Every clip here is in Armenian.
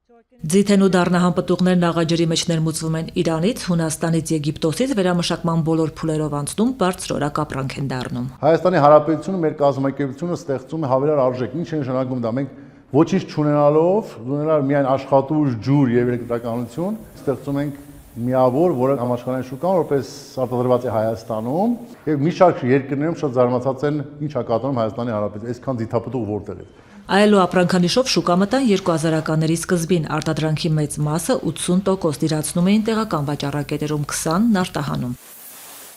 Ձիթեն ու դառնահան պտուղներն աղաջրի մեջ ներմուծվում են Իրանից, Հունաստանից, Եգիպտոսից, վերամշակման բոլոր փուլերով անցնում, բարձրորակ ապրանք են դառնում։ Հայաստանի Հանրապետությունը մեր կազմակերպությունը ստեղծում է հավելյալ արժեք, ինչ է նշանակում դա, մենք ոչինչ չունենալով, ունենալ միայն աշխատուժ, ջուր եւ էլեկտրականություն, ստեղծում ենք միավոր, որը համաշխարհային շուկան որպես արտադրված է Հայաստանում, եւ մի շարք երկրներում շատ զարմացած են ինչ է կատարում Հայաստանի Հանրապետությունը, այսքան ձիթապտուղ որտեղ է։ Այլո ապրանքանիշով շուկա մտան 2000-ականների սկզբին, արտադրանքի մեծ մասը 80% դիրացնում էին տեղական վաճառակետերում, 20%-ն արտահանում։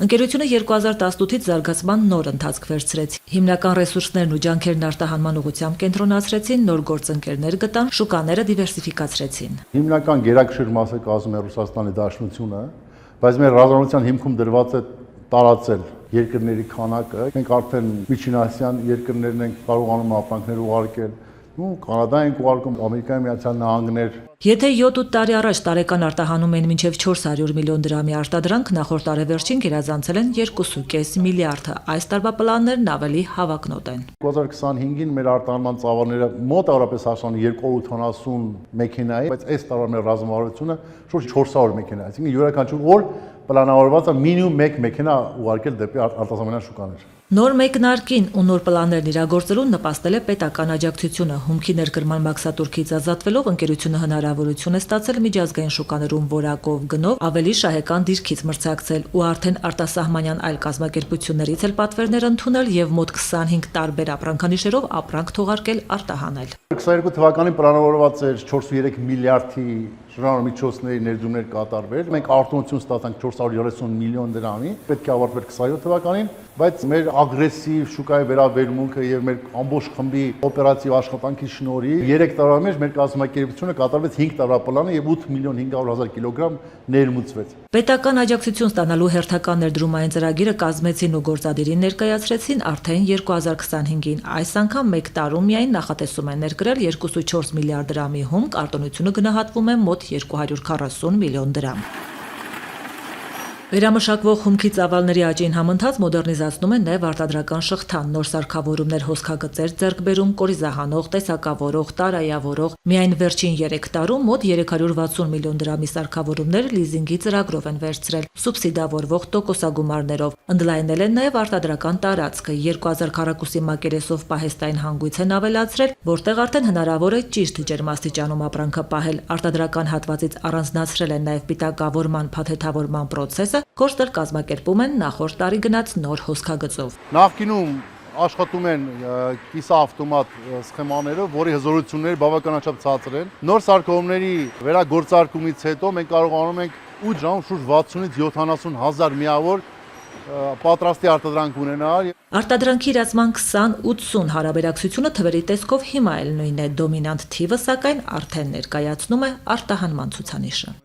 Ընկերությունը 2018-ից զարգացման նոր ընթացք վերցրեց։ Հիմնական ռեսուրսներն ու ջանքերն արտահանման ուղղությամբ կենտրոնացրեցին, նոր գործընկերներ գտան, շուկաները դիվերսիֆիկացրեցին։ Հիմնական գերակշիռ մասը կազմում է Ռուսաստանի Դաշնությունը, բայց մեր ռազմավարության հիմքում դրված է տարածել երկրների քանակը։ Մենք արդեն միջինասիան երկրներն ենք կարողանում ապրանքներ ուղարկել, ու Կանադա ենք ուղարկում, Ամերիկայի Միացյալ Նահանգներ։ Եթե 7-8 տարի առաջ տարեկան արտահանում են մինչև 400 միլիոն դրամի արտադրանք, նախորդ տարեվերջին գերազանցել են 2.5 միլիարդը։ Այս տարվա պլաններն ավելի հավակնոտ են։ 2025-ին մեր արտահանման ծավալները մոտավորապես հասան 280 մեքենայի, բայց այս տարվա մեր ռազմավարությունը շուրջ 400 մեքենա է, այսինքն յուրաքանչյուր օր պլանավորված է մինիմում 1 մեքենա ուղարկել դեպի արտասահմանյան շուկաներ։ Նոր մեկնարկին ու նոր պլաններն իրագործելուն նպաստել է պետական աջակցությունը։ Հումքի ներկրման մաքսատուրքից ազատվելով ընկերությունը հնարավորություն է ստացել միջազգային շուկաներում որակով գնով ավելի շահեկան դիրքից մրցակցել ու արդեն արտասահմանյան այլ կազմակերպություններից էլ պատվերներ ընդունել եւ մոտ 25 տարբեր ապրանքանիշերով ապրանք թողարկել արտահանել։ 22 թվականին պլանավորված էր 4.3 միլիարդի շրջանառմիջոցների ներդրումներ կատարվեր։ Մենք արտոնություն ստացանք 430 միլիոն դրամի, պետք է ավարտվեր 27 թվականին, բայց մեր ագրեսիվ շուկայի վերաբերմունքը եւ մեր ամբողջ խմբի օպերատիվ աշխատանքի շնորհիվ 3 տարվա մեջ մեր կազմակերպությունը կատարվեց 5 տարվա պլանը եւ 8 միլիոն 500 000 կիլոգրամ ներմուծվեց։ Պետական աջակցություն ստանալու հերթական ներդրումային ծրագիրը կազմեցին ու գործադիրին ներկայացրեցին արդեն 2025-ին։ Այս անգամ 1 տարում միայն նախատեսում են ներկրել 2.4 միլիարդ դրամի հումք, արտոնությունը գնահատվում է մոտ 240 միլիոն դրամ։ Վերամշակվող հումքի ծավալների աճին համընթաց մոդեռնիզացնում են նաև արտադրական շղթան, նոր սարքավորումներ, հոսքագծեր ձեռք բերում, կորիզահանող, տեսակավորող, տարայավորող։ Միայն վերջին 3 տարում մոտ 360 միլիոն դրամի սարքավորումներ լիզինգի ծրագրով են վերցրել, սուբսիդավորվող տոկոսագումարներով։ Ընդլայնել են նաև արտադրական տարածքը, 2000 քառակուսի մակերեսով պահեստային հանգույց են ավելացրել, որտեղ արդեն հնարավոր է ճիշտ ջերմաստիճանում ապրանքը պահել։ Արտադրական հատվածից առանձնացրել են նաև պիտակավորման, փաթեթավորման process-ը, գործեր կազմակերպում են նախորդ տարի գնաց նոր հոսքագծով։ Նախկինում աշխատում են կիսաավտոմատ սխեմաները, որի հզորությունները բավականաչափ ցածր են։ Նոր սարքավորումների վերագործարկումից հետո մենք կարողանում ենք 8 ժամ շուրջ 60-ից 70 հազար միավոր պատրաստի արտադրանք ունենալ։ Արտադրանքի իրացման 20-80 հարաբերակցությունը թվերի տեսքով հիմա էլ նույնն է, դոմինանտ թիվը սակայն արդեն ներկայացնում է արտահանման ցուցանիշը։